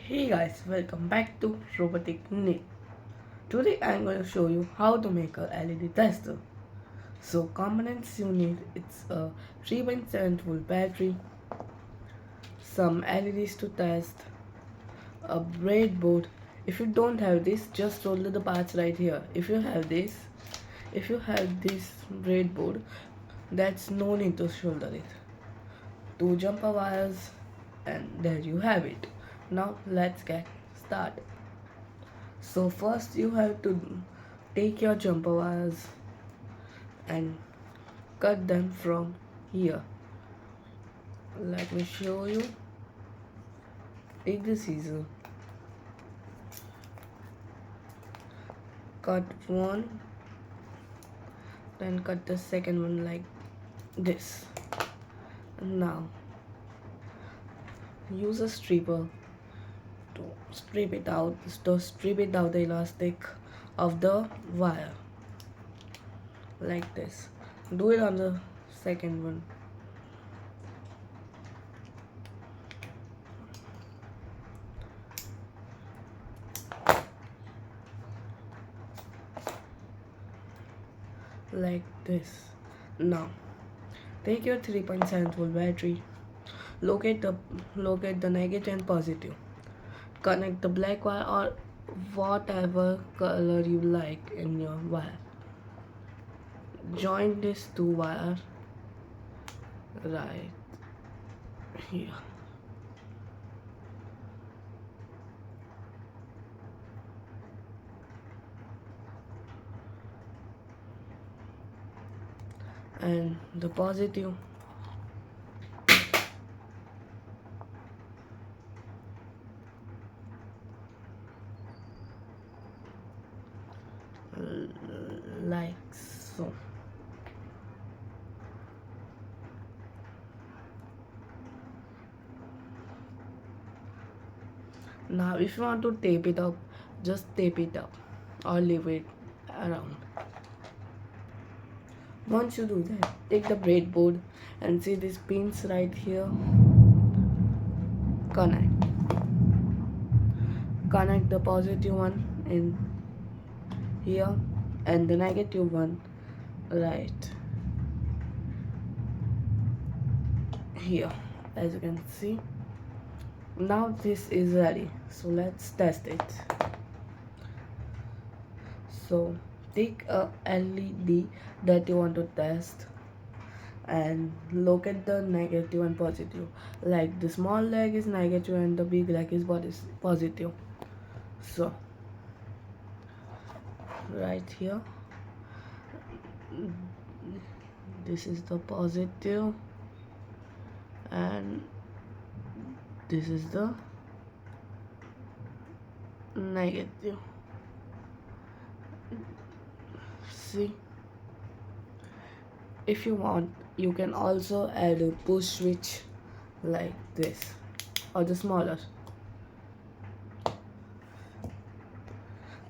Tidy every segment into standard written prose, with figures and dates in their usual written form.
Hey guys, welcome back to Robotic Nick. Today I'm going to show you how to make a LED tester. So components you need, it's a 3.7 volt battery, some LEDs to test, a breadboard. If you don't have this, just solder the parts right here. If you have this breadboard, that's no need to solder it. Two jumper wires, and there you have it. Now let's get started. So first you have to take your jumper wires and cut them from here. Let me show you. Take the scissor, cut one, then cut the second one like this. Now use a stripper to strip it out the elastic of the wire like this. Do it on the second one. Like this. Now take your 3.7 volt battery, locate the negative and positive, connect the black wire or whatever color you like in your wire, join these two wires right here. And the positive like so. Now if you want to tape it up, just tape it up or leave it around. Once you do that, take the breadboard and see these pins right here. Connect the positive one in here and the negative one right here, as you can see. Now this is ready, so let's test it. So take a LED that you want to test and look at the negative and positive. Like the small leg is negative and the big leg is positive. So right here, this is the positive and this is the negative. See, if you want, you can also add a push switch like this or the smaller.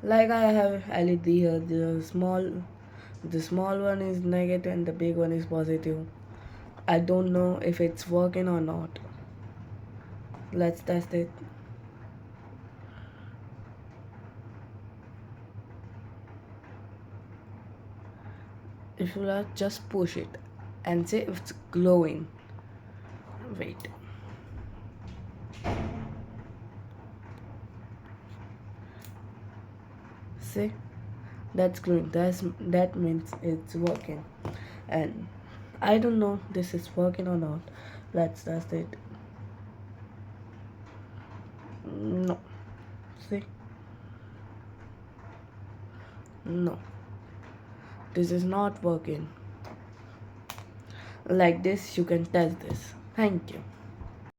Like I have LED here, the small one is negative and the big one is positive. I don't know if it's working or not. Let's test it. If you like, just push it and see if it's glowing. Wait. See, that's glowing. That means it's working. And I don't know this is working or not. Let's test it. No. See? No. This is not working. Like this, you can test this. Thank you.